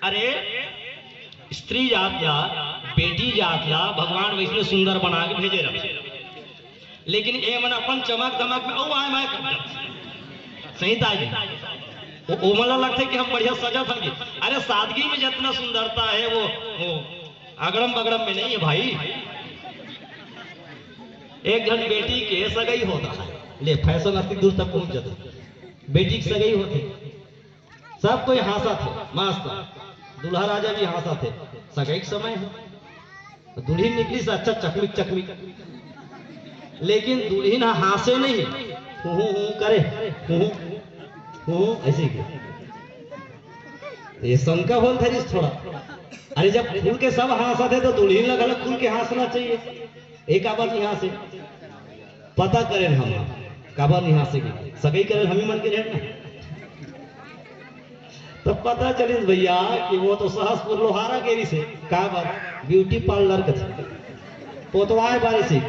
अरे स्त्री जात ला, बेटी जात ला भगवान वैसे सुंदर बना के भेजे रखे, लेकिन ए मन अपन चमक दमक में ओ आए मैं सही ताजी वो मला लगता है कि हम बढ़िया सजा था। अरे सादगी में जितना सुंदरता है वो अगड़म बगड़म में नहीं है भाई। एक जन बेटी के सगाई होता है, ले फैशन अस्तिक दूर तक पहुंच जाते, बेटी की सगाई होती, सब कोई हंसा थे, मस्त दूल्हा राजा भी हंसा थे। सगाई के समय है, दुल्हन निकली से अच्छा चकमिक चकमिक, लेकिन दुल्हन हंसे नहीं, हूं करे हूं ऐसे ही। ये शंका बोल था जिस थोड़ा। अरे जब खुल के सब हंसा थे तो दुल्हन लगा अलग खुल के हंसना चाहिए। एक आवाज यहाँ से पता करें हम काबर नहीं हंसेगी, सगाई करें हम ही मन के रहे ना। तब पता चली भैया कि वो तो सहसपुर लोहारा गेरी से काबर ब्यूटी पार्लर के थे, पोतवाए बारी से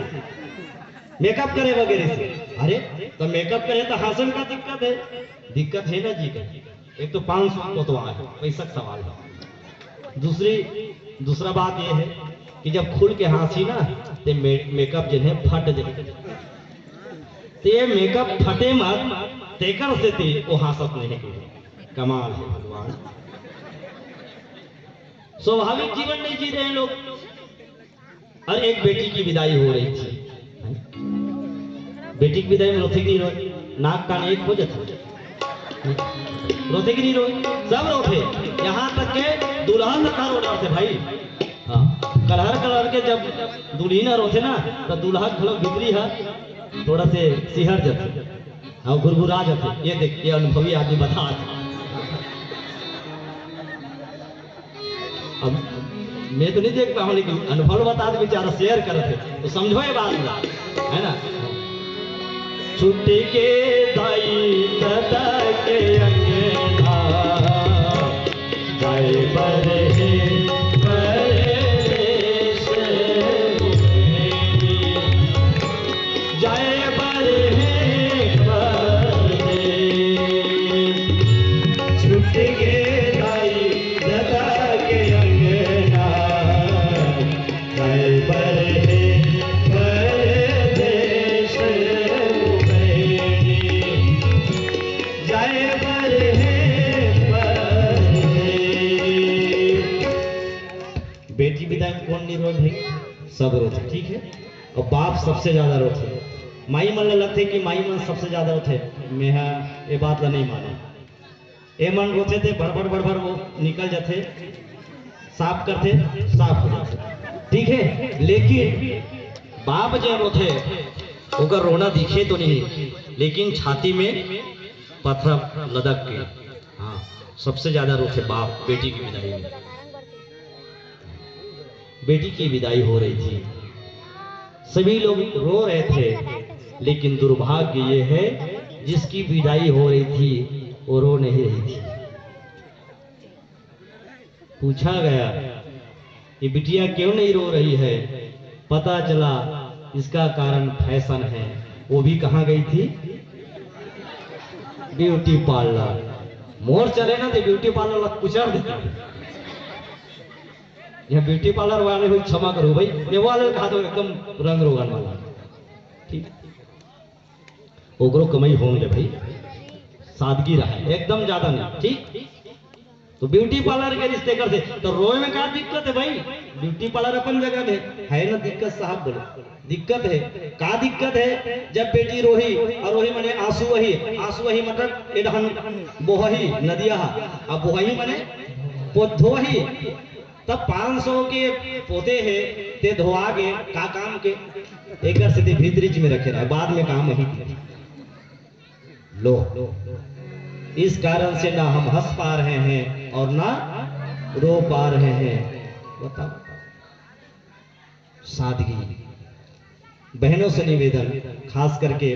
मेकअप करे वगैरह से। अरे तो मेकअप करे तो हंसन का दिक्कत है, दिक्कत है ना जी का। एक तो 500 पोतवा है, पैसा का सवाल है। दूसरा बात यह है कि जब खुल के हंसी ना तो मेकअप जो है फट जाए, तो ये मेकअप फटे मत तेकर से थी वो हंसत नहीं के। कमाल है भगवान, स्वाभाविक जीवन नहीं जी रहे हैं लोग। और एक बेटी की विदाई हो रही थी, बेटी की विदाई में रोते की नहीं रोई, नाक कान एक हो जाता, रोते की नहीं रोई, सब रोते। यहाँ तक के दूल्हा तक रो रहे थे भाई। हाँ, कलहर के जब दुल्हन रोते ना तो दूल्हा खड़क भीतरी है थोड़ा से सिहर जाते और गुरगुरा जाते। ये देख, ये अनुभवी आदमी बता था। अब मैं तो नहीं देख पाऊँ, लेकिन अनुभव बता दे बेचारा शेयर करते तो समझो ये बात है ना। छुट्टी के दाई दादा के अंगना जाए बरे सब रोते, ठीक है। और बाप सबसे ज्यादा रोते, माई मन लगते कि माई मन सबसे ज्यादा रोते। मैं ये बात ला नहीं माने, ए मन रोते थे भर वो निकल जाते, साफ करते साफ हो जाते, ठीक है। लेकिन बाप जो रोते उनका रोना दिखे तो नहीं, लेकिन छाती में पत्थर लदक के। हाँ, सबसे ज्यादा रोते बाप बेटी की विदाई में। बेटी की विदाई हो रही थी, सभी लोग रो रहे थे, लेकिन दुर्भाग्य ये है जिसकी विदाई हो रही थी वो रो नहीं रही थी। पूछा गया कि बिटिया क्यों नहीं रो रही है, पता चला इसका कारण फैशन है। वो भी कहाँ गई थी? Beauty parlour. मोर चले ना तो ब्यूटी पार्लर कुचल देते। यह ब्यूटी पार्लर वाले को क्षमा करो भाई, ये वाले कहा तो एकदम रंग रोगन वाला, ठीक। ओकरो कमाई होंगे भाई, सादगी रहा एकदम ज्यादा नहीं, ठीक। तो ब्यूटी पार्लर के रिश्ते करते तो रोए में क्या दिक्कत है भाई? ब्यूटी पार्लर अपन जगह है ना दिक्कत? साहब बोलो दिक्कत है, का दिक्कत है? जब बेटी रोही और रोही मने आंसू वही मतलब एडहन बोही नदिया, अब बोही मने पोधोही। तब 500 के पोते है ते धोआ गे का काम के एक स्थिति भीतरीच में रखे रहा, बाद में काम ही लो। इस कारण से ना हम हंस पा रहे हैं और ना रो पा रहे हैं। बताओ, सादगी। बहनों से निवेदन, खास करके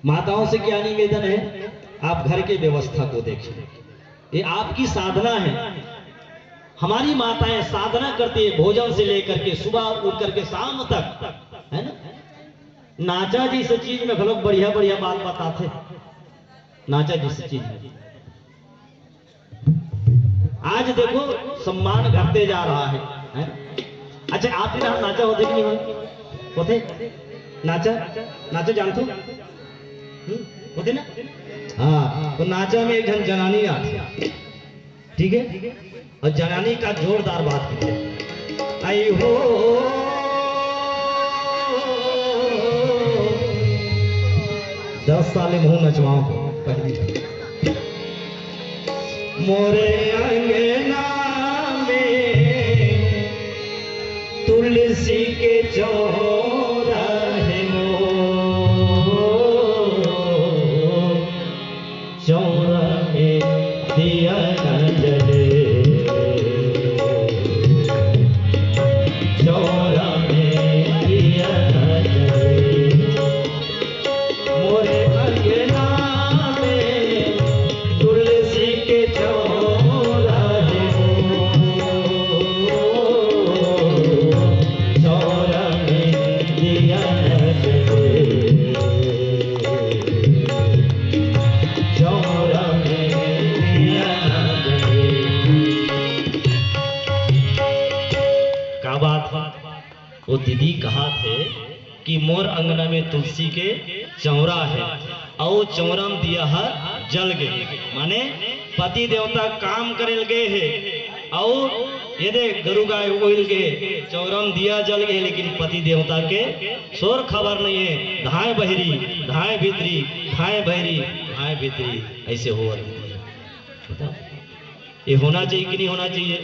माताओं से क्या निवेदन है? आप घर के व्यवस्था को देखिए, ये आपकी साधना है। हमारी माताएं साधना करती है भोजन से लेकर के सुबह उठ करके शाम तक, है ना। नाचा जैसे चीज में लोग बढ़िया बढ़िया बात बताते, नाचा जैसी चीज आज देखो सम्मान घटते जा रहा है? अच्छा आपके यहाँ नाचा होते कि नहीं होते? नाचा जानते हो? होते ना? हाँ, तो नाचा में एक जन जनानी आती, ठीक है, और जनानी का जोरदार बात करते, आई हो 10 साल मुंह नचवाओ पहली मोरे अंगना में तुलसी के चौराहे चौराहे दिया न जले, चौराहे दिया न जले, मोरे अंगना में तुलसी के चौराहे चौराहे दिया न जले, चौराहे दिया न जले। क्या बात है? वो दीदी कहा थे कि मोर अंगना में तुलसी के चौरा है और चौरा में दिया है जल गए, माने पति देवता काम करे गए है और ये देख गरु गाय उल के चौरा में दिया जल गए, लेकिन पति देवता के शोर खबर नहीं है। धाए बहरी धाए भीतरी, धाए बहरी धाए भीतरी, ऐसे हो रही है। ये होना चाहिए कि नहीं होना चाहिए?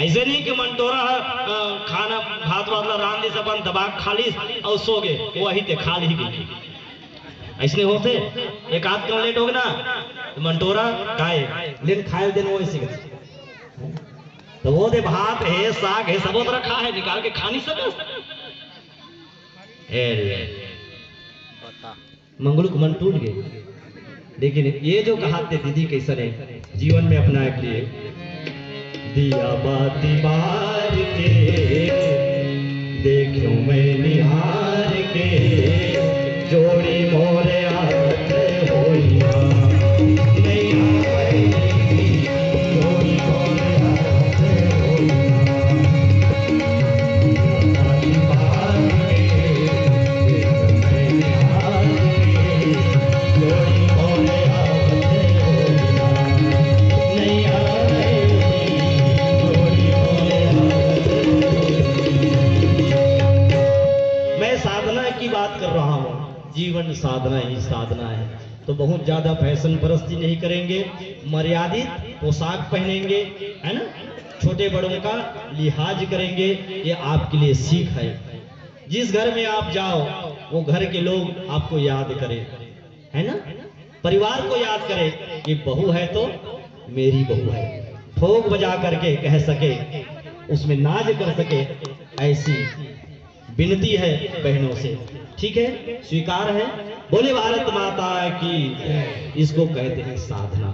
ऐसे नहीं कि मंटोरा खाना भात वाला रान दी अपन दबा खाली और सो गए, वही ते खा ही गई। ऐसे होते एक आध क्यों लेट हो गया ना तो मंटोरा खाए लेकिन खाए दिन वो ऐसे तो वो दे भात है साग है सब रखा है, निकाल के खा नहीं सके। मंगलू को मन टूट गए। लेकिन ये जो कहा थे दीदी कैसे है जीवन में अपना के लिए दिया बाती बार के देखो मैं निहार के जोड़ी मोरे आते होइया नहीं आएगी, जोड़ी मोरे आते होइया बाती बार के देखो मैं निहार के जोड़ी मोरे आते होइया नहीं आएगी। मैं साधना की बात कर रहा हूँ, जीवन साधना ही साधना है। तो बहुत ज्यादा फैशन परस्ती नहीं करेंगे, मर्यादित पोशाक पहनेंगे, है ना, छोटे बड़ों का लिहाज करेंगे। ये आपके लिए सीख है। जिस घर में आप जाओ वो घर के लोग आपको याद करें, है ना, परिवार को याद करें कि बहू है तो मेरी बहू है, ठोक बजा करके कह सके, उसमें नाज कर सके, ऐसी विनती है बहनों से। ठीक है, स्वीकार है। बोले भारत माता की, इसको कहते हैं साधना।